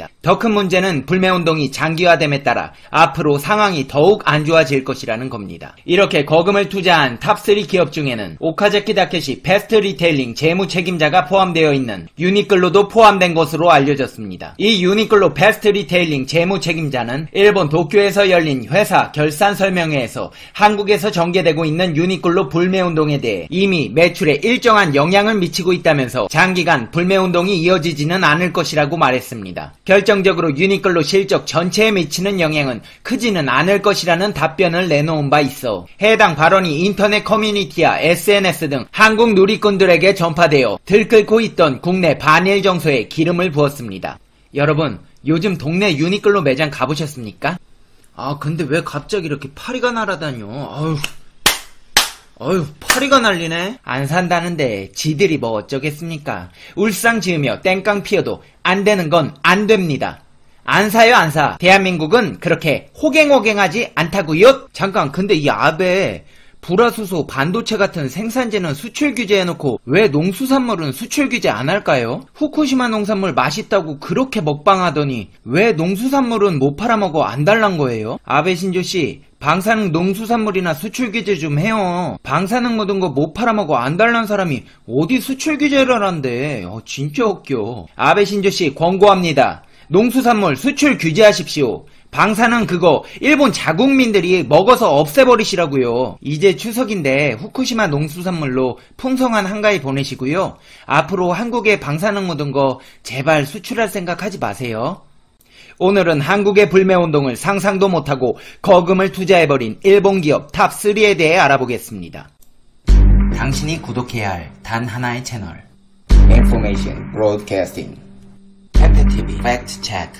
있습니다. 더 큰 문제는 불매운동이 장기화됨에 따라 앞으로 상황이 더욱 안 좋아질 것이라는 겁니다. 이렇게 거금을 투자한 탑3 기업 중에는 오카자키 다케시 패스트 리테일링 재무 책임자가 포함되어 있는 유니클로도 포함된 것으로 알려졌습니다. 이 유니클로 패스트 리테일링 재무 책임자는 일본 도쿄에서 열린 회사 결산 설명회에서 한국에서 전개되고 있는 유니클로 불매운동에 대해 이미 매출에 일정한 영향을 미치고 있다면서 장기간 불매운동이 이어지지는 않을 것이라고 말했습니다. 결정적으로 유니클로 실적 전체에 미치는 영향은 크지는 않을 것이라는 답변을 내놓은 바 있어 해당 발언이 인터넷 커뮤니티와 SNS 등 한국 누리꾼들에게 전파되어 들끓고 있던 국내 반일 정서에 기름을 부었습니다. 여러분, 요즘 동네 유니클로 매장 가보셨습니까? 근데 왜 갑자기 이렇게 파리가 날아다녀? 파리가 날리네? 안 산다는데 지들이 뭐 어쩌겠습니까? 울상 지으며 땡깡 피워도 안 되는 건 안 됩니다. 안 사요, 안 사. 대한민국은 그렇게 호갱호갱하지 않다고요? 잠깐, 근데 이 아베 불화수소, 반도체 같은 생산재는 수출 규제해놓고 왜 농수산물은 수출 규제 안 할까요? 후쿠시마 농산물 맛있다고 그렇게 먹방하더니 왜 농수산물은 못 팔아먹어 안 달란 거예요? 아베 신조씨, 방사능 농수산물이나 수출 규제 좀 해요. 방사능 묻은 거 못 팔아먹어 안 달란 사람이 어디 수출 규제를 한대. 진짜 웃겨. 아베 신조씨 권고합니다. 농수산물 수출 규제하십시오. 방사능 그거 일본 자국민들이 먹어서 없애버리시라고요. 이제 추석인데 후쿠시마 농수산물로 풍성한 한가위 보내시고요. 앞으로 한국에 방사능 묻은 거 제발 수출할 생각 하지 마세요. 오늘은 한국의 불매운동을 상상도 못하고 거금을 투자해버린 일본 기업 탑3에 대해 알아보겠습니다. 당신이 구독해야 할 단 하나의 채널 Information Broadcasting FTV Fact Check.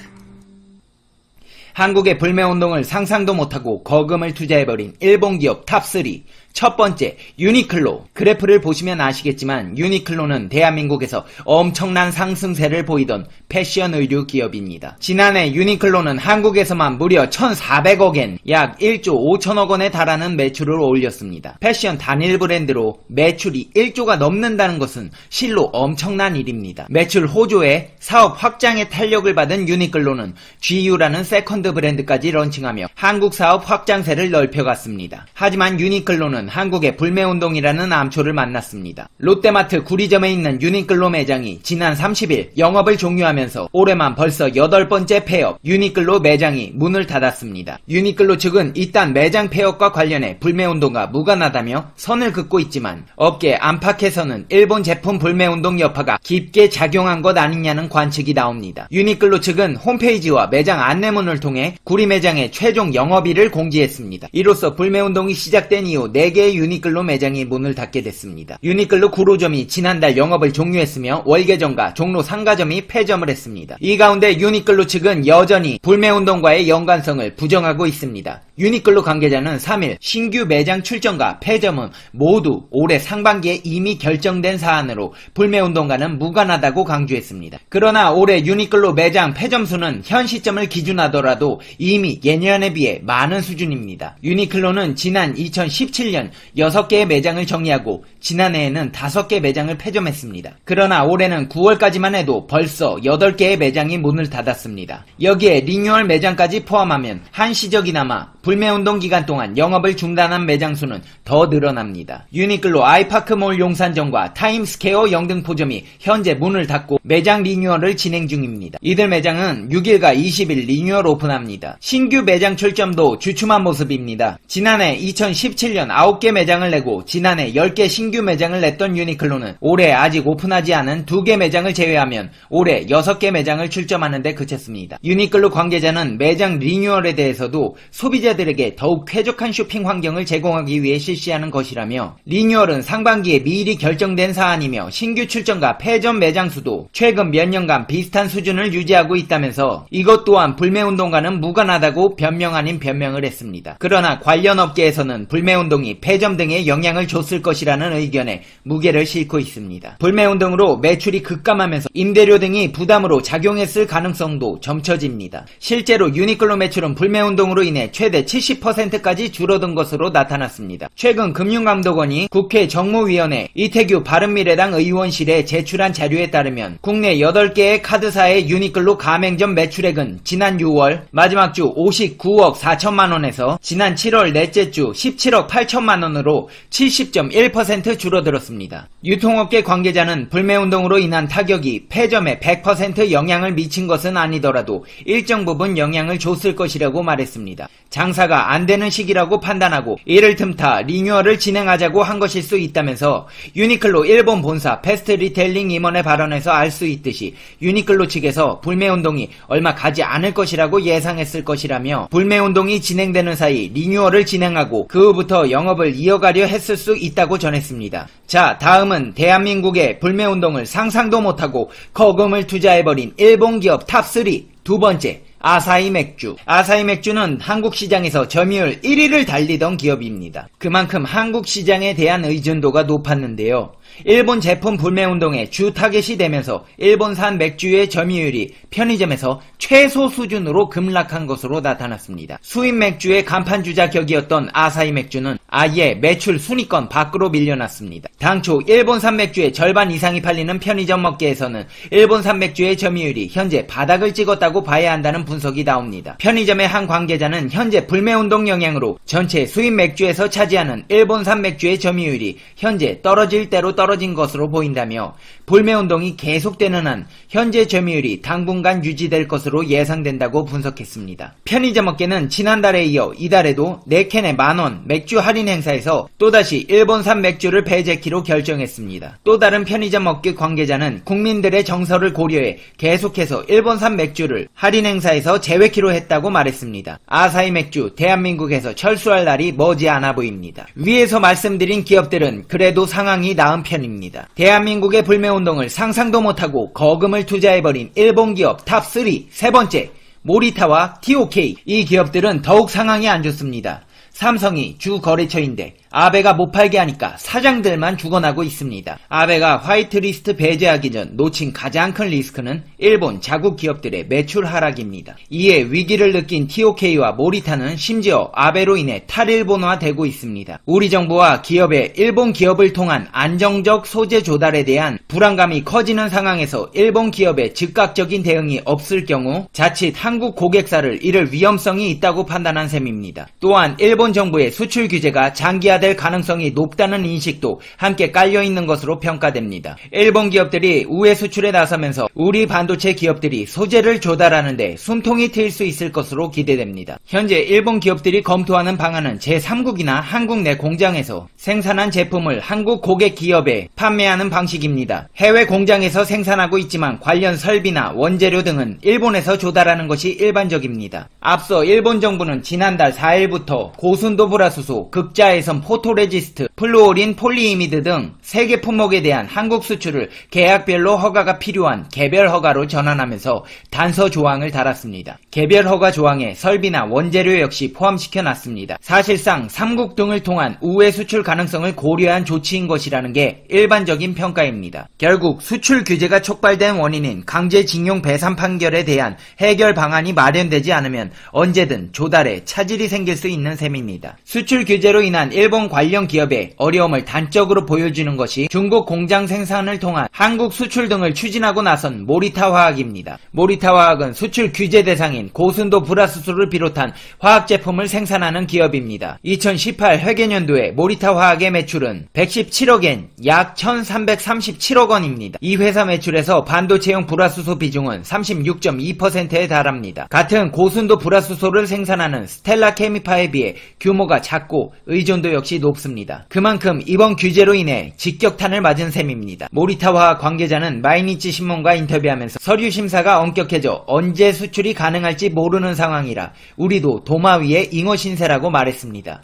한국의 불매운동을 상상도 못하고 거금을 투자해버린 일본 기업 탑3. 첫 번째, 유니클로. 그래프를 보시면 아시겠지만 유니클로는 대한민국에서 엄청난 상승세를 보이던 패션 의류 기업입니다. 지난해 유니클로는 한국에서만 무려 1,400억엔, 약 1조 5천억 원에 달하는 매출을 올렸습니다. 패션 단일 브랜드로 매출이 1조가 넘는다는 것은 실로 엄청난 일입니다. 매출 호조에 사업 확장에 탄력을 받은 유니클로는 GU라는 세컨드 브랜드까지 런칭하며 한국 사업 확장세를 넓혀갔습니다. 하지만 유니클로는 한국의 불매운동이라는 암초를 만났습니다. 롯데마트 구리점에 있는 유니클로 매장이 지난 30일 영업을 종료하면서 올해만 벌써 8번째 폐업, 유니클로 매장이 문을 닫았습니다. 유니클로 측은 이딴 매장 폐업과 관련해 불매운동과 무관하다며 선을 긋고 있지만 업계 안팎에서는 일본 제품 불매운동 여파가 깊게 작용한 것 아니냐는 관측이 나옵니다. 유니클로 측은 홈페이지와 매장 안내문을 통해 구리 매장의 최종 영업일을 공지했습니다. 이로써 불매운동이 시작된 이후 4개의 유니클로 매장이 문을 닫게 됐습니다. 유니클로 구로점이 지난달 영업을 종료했으며 월계점과 종로 상가점이 폐점을 했습니다. 이 가운데 유니클로 측은 여전히 불매운동과의 연관성을 부정하고 있습니다. 유니클로 관계자는 3일 신규 매장 출점과 폐점은 모두 올해 상반기에 이미 결정된 사안으로 불매운동과는 무관하다고 강조했습니다. 그러나 올해 유니클로 매장 폐점 수는 현 시점을 기준하더라도 이미 예년에 비해 많은 수준입니다. 유니클로는 지난 2017년 6개의 매장을 정리하고 지난해에는 5개 매장을 폐점했습니다. 그러나 올해는 9월까지만 해도 벌써 8개의 매장이 문을 닫았습니다. 여기에 리뉴얼 매장까지 포함하면 한시적이나마 불매운동 기간 동안 영업을 중단한 매장 수는 더 늘어납니다. 유니클로 아이파크몰 용산점과 타임스퀘어 영등포점이 현재 문을 닫고 매장 리뉴얼을 진행 중입니다. 이들 매장은 6일과 20일 리뉴얼 오픈합니다. 신규 매장 출점도 주춤한 모습입니다. 지난해 2017년 9개 매장을 내고 지난해 10개 신규 매장을 냈던 유니클로는 올해 아직 오픈하지 않은 2개 매장을 제외하면 올해 6개 매장을 출점하는 데 그쳤습니다. 유니클로 관계자는 매장 리뉴얼에 대해서도 소비자들에게 더욱 쾌적한 쇼핑 환경을 제공하기 위해 실시하는 것이라며 리뉴얼은 상반기에 미리 결정된 사안이며 신규 출점과 폐점 매장 수도 최근 몇 년간 비슷한 수준을 유지하고 있다면서 이것 또한 불매운동과는 무관하다고 변명 아닌 변명을 했습니다. 그러나 관련 업계에서는 불매운동이 폐점 등에 영향을 줬을 것이라는 의견에 무게를 싣고 있습니다. 불매운동으로 매출이 급감하면서 임대료 등이 부담으로 작용했을 가능성도 점쳐집니다. 실제로 유니클로 매출은 불매운동으로 인해 최대 현재 70%까지 줄어든 것으로 나타났습니다. 최근 금융감독원이 국회 정무위원회 이태규 바른미래당 의원실에 제출한 자료에 따르면 국내 8개의 카드사의 유니클로 가맹점 매출액은 지난 6월 마지막 주 59억 4천만원에서 지난 7월 넷째 주 17억 8천만원으로 70.1% 줄어들었습니다. 유통업계 관계자는 불매운동으로 인한 타격이 폐점에 100% 영향을 미친 것은 아니더라도 일정 부분 영향을 줬을 것이라고 말했습니다. 장사가 안 되는 시기라고 판단하고 이를 틈타 리뉴얼을 진행하자고 한 것일 수 있다면서 유니클로 일본 본사 패스트 리테일링 임원의 발언에서 알 수 있듯이 유니클로 측에서 불매운동이 얼마 가지 않을 것이라고 예상했을 것이라며 불매운동이 진행되는 사이 리뉴얼을 진행하고 그 후부터 영업을 이어가려 했을 수 있다고 전했습니다. 자, 다음은 대한민국의 불매운동을 상상도 못하고 거금을 투자해버린 일본 기업 탑3 두 번째, 아사히 맥주. 아사히 맥주는 한국 시장에서 점유율 1위를 달리던 기업입니다. 그만큼 한국 시장에 대한 의존도가 높았는데요. 일본 제품 불매운동의 주 타겟이 되면서 일본산 맥주의 점유율이 편의점에서 최소 수준으로 급락한 것으로 나타났습니다. 수입 맥주의 간판주자 격이었던 아사히 맥주는 아예 매출 순위권 밖으로 밀려났습니다. 당초 일본산 맥주의 절반 이상이 팔리는 편의점 업계에서는 일본산 맥주의 점유율이 현재 바닥을 찍었다고 봐야 한다는 분석이 나옵니다. 편의점의 한 관계자는 현재 불매운동 영향으로 전체 수입 맥주에서 차지하는 일본산 맥주의 점유율이 현재 떨어질 대로 떨어진 것으로 보인다며 불매운동이 계속되는 한 현재 점유율이 당분간 유지될 것으로 예상된다고 분석했습니다. 편의점 업계는 지난달에 이어 이달에도 4캔에 만원 맥주 할인 행사에서 또다시 일본산 맥주를 배제키로 결정했습니다. 또 다른 편의점 업계 관계자는 국민들의 정서를 고려해 계속해서 일본산 맥주를 할인 행사에서 제외키로 했다고 말했습니다. 아사히 맥주 대한민국에서 철수할 날이 머지않아 보입니다. 위에서 말씀드린 기업들은 그래도 상황이 나은 편입니다. 대한민국의 불매운동을 상상도 못하고 거금을 투자해버린 일본 기업 탑3 세 번째, 모리타와 TOK. 이 기업들은 더욱 상황이 안 좋습니다. 삼성이 주 거래처인데 아베가 못 팔게 하니까 사장들만 죽어나고 있습니다. 아베가 화이트리스트 배제하기 전 놓친 가장 큰 리스크는 일본 자국 기업들의 매출 하락입니다. 이에 위기를 느낀 TOK와 모리타는 심지어 아베로 인해 탈일본화되고 있습니다. 우리 정부와 기업의 일본 기업을 통한 안정적 소재 조달에 대한 불안감이 커지는 상황에서 일본 기업의 즉각적인 대응이 없을 경우 자칫 한국 고객사를 잃을 위험성이 있다고 판단한 셈입니다. 또한 일본 정부의 수출 규제가 장기화될 가능성이 높다는 인식도 함께 깔려있는 것으로 평가됩니다. 일본 기업들이 우회 수출에 나서면서 우리 반도체 기업들이 소재를 조달하는데 숨통이 트일 수 있을 것으로 기대됩니다. 현재 일본 기업들이 검토하는 방안은 제3국이나 한국 내 공장에서 생산한 제품을 한국 고객 기업에 판매하는 방식입니다. 해외 공장에서 생산하고 있지만 관련 설비나 원재료 등은 일본에서 조달하는 것이 일반적입니다. 앞서 일본 정부는 지난달 4일부터 고순도 불화수소, 극자외선 포토레지스트, 플루오린 폴리이미드 등 3개 품목에 대한 한국 수출을 계약별로 허가가 필요한 개별 허가로 전환하면서 단서 조항을 달았습니다. 개별 허가 조항에 설비나 원재료 역시 포함시켜놨습니다. 사실상 3국 등을 통한 우회 수출 가능성을 고려한 조치인 것이라는 게 일반적인 평가입니다. 결국 수출 규제가 촉발된 원인인 강제징용 배상 판결에 대한 해결 방안이 마련되지 않으면 언제든 조달에 차질이 생길 수 있는 셈입니다. 수출 규제로 인한 일본 관련 기업의 어려움을 단적으로 보여주는 것이 중국 공장 생산을 통한 한국 수출 등을 추진하고 나선 모리타화학입니다. 모리타화학은 수출 규제 대상인 고순도 불화수소를 비롯한 화학 제품을 생산하는 기업입니다. 2018 회계년도에 모리타화학의 매출은 117억엔, 약 1337억 원입니다. 이 회사 매출에서 반도체용 불화수소 비중은 36.2%에 달합니다. 같은 고순도 불화수소를 생산하는 스텔라 케미파에 비해 규모가 작고 의존도 역시 높습니다. 그만큼 이번 규제로 인해 직격탄을 맞은 셈입니다. 모리타화학 관계자는 마이니치 신문과 인터뷰하면서 서류 심사가 엄격해져 언제 수출이 가능할지 모르는 상황이라 우리도 도마 위에 잉어 신세라고 말했습니다.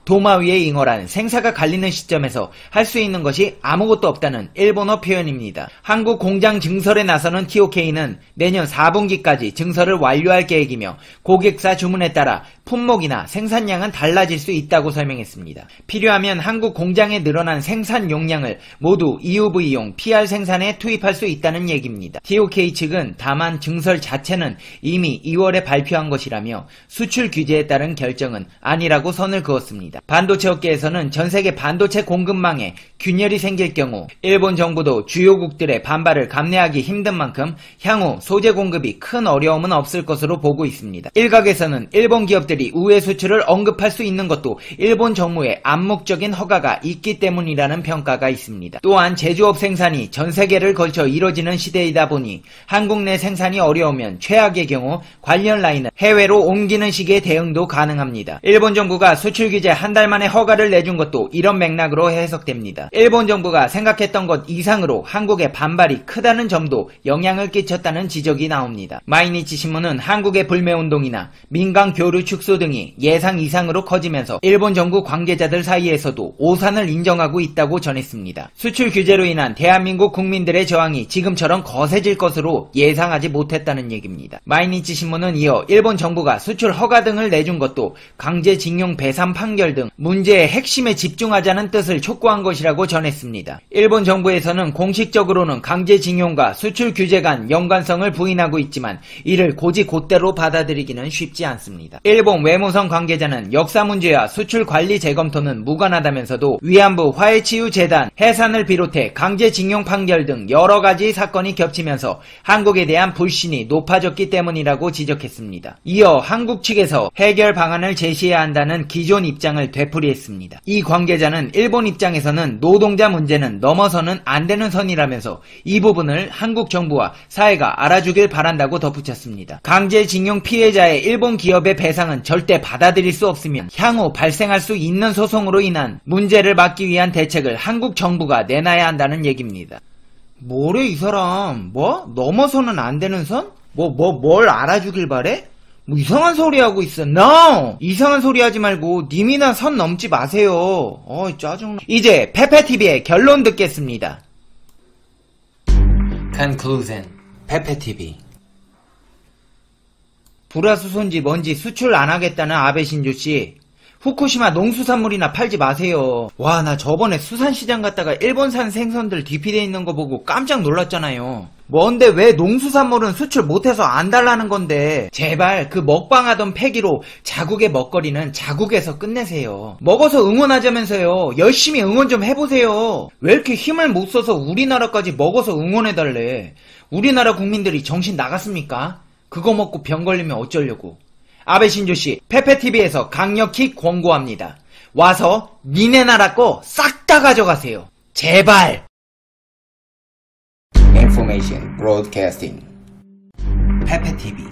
도마 위에 잉어란 생사가 갈리는 시점에서 할 수 있는 것이 아무것도 없다는 일본어 표현입니다. 한국 공장 증설에 나서는 TOK는 내년 4분기까지 증설을 완료할 계획이며 고객사 주문에 따라 품목이나 생산량은 달라질 수 있다고 설명했습니다. 필요하면 한국 공장에 늘어난 생산 용량을 모두 EUV용 PR 생산에 투입할 수 있다는 얘기입니다. TOK 측은 다만 증설 자체는 이미 2월에 발표한 것이라며 수출 규제에 따른 결정은 아니라고 선을 그었습니다. 반도체 업계에서는 전세계 반도체 공급망에 균열이 생길 경우 일본 정부도 주요국들의 반발을 감내하기 힘든 만큼 향후 소재 공급이 큰 어려움은 없을 것으로 보고 있습니다. 일각에서는 일본 기업들이 우회 수출을 언급할 수 있는 것도 일본 정부의 암묵적인 허가가 있기 때문이라는 평가가 있습니다. 또한 제조업 생산이 전 세계를 걸쳐 이뤄지는 시대이다 보니 한국 내 생산이 어려우면 최악의 경우 관련 라인을 해외로 옮기는 식의 대응도 가능합니다. 일본 정부가 수출 규제 한 달 만에 허가를 내준 것도 이런 맥락으로 해석됩니다. 일본 정부가 생각했던 것 이상으로 한국의 반발이 크다는 점도 영향을 끼쳤다는 지적이 나옵니다. 마이니치 신문은 한국의 불매운동이나 민간 교류 축소 등이 예상 이상으로 커지면서 일본 정부 관계자들 사이에서도 오산을 인정하고 있다고 전했습니다. 수출 규제로 인한 대한민국 국민들의 저항이 지금처럼 거세질 것으로 예상하지 못했다는 얘기입니다. 마이니치 신문은 이어 일본 정부가 수출 허가 등을 내준 것도 강제징용 배상 판결 등 문제의 핵심에 집중하자는 뜻을 촉구한 것이라고 전했습니다. 일본 정부에서는 공식적으로는 강제징용과 수출 규제 간 연관성을 부인하고 있지만 이를 고지곧대로 받아들이기는 쉽지 않습니다. 일본 외무성 관계자는 역사 문제와 수출 관리 재검토는 무관하다면서도 위안부 화해치유재단 해산을 비롯해 강제징용 판결 등 여러가지 사건이 겹치면서 한국에 대한 불신이 높아졌기 때문이라고 지적했습니다. 이어 한국 측에서 해결 방안을 제시해야 한다는 기존 입장을 되풀이했습니다. 이 관계자는 일본 입장에서는 노동자 문제는 넘어서는 안 되는 선이라면서 이 부분을 한국 정부와 사회가 알아주길 바란다고 덧붙였습니다. 강제징용 피해자의 일본 기업의 배상은 절대 받아들일 수 없으며 향후 발생할 수 있는 소송으로 인한 문제를 막기 위한 대책을 한국 정부가 내놔야 한다는 얘기입니다. 뭐래 이 사람? 뭐? 넘어서는 안 되는 선? 뭘 알아주길 바래? 뭐 이상한 소리 하고 있어. No! 이상한 소리 하지 말고 님이나 선 넘지 마세요. 짜증나. 이제 페페TV의 결론 듣겠습니다. Conclusion. 페페TV. 불화수소인지 뭔지 수출 안 하겠다는 아베 신조씨. 후쿠시마 농수산물이나 팔지 마세요. 와, 나 저번에 수산시장 갔다가 일본산 생선들 DP돼 있는 거 보고 깜짝 놀랐잖아요. 뭔데 왜 농수산물은 수출 못해서 안 달라는 건데. 제발 그 먹방하던 패기로 자국의 먹거리는 자국에서 끝내세요. 먹어서 응원하자면서요. 열심히 응원 좀 해보세요. 왜 이렇게 힘을 못 써서 우리나라까지 먹어서 응원해달래. 우리나라 국민들이 정신 나갔습니까? 그거 먹고 병 걸리면 어쩌려고. 아베 신조씨, 페페TV에서 강력히 권고합니다. 와서 니네 나라 거 싹 다 가져가세요. 제발! Information Broadcasting 페페TV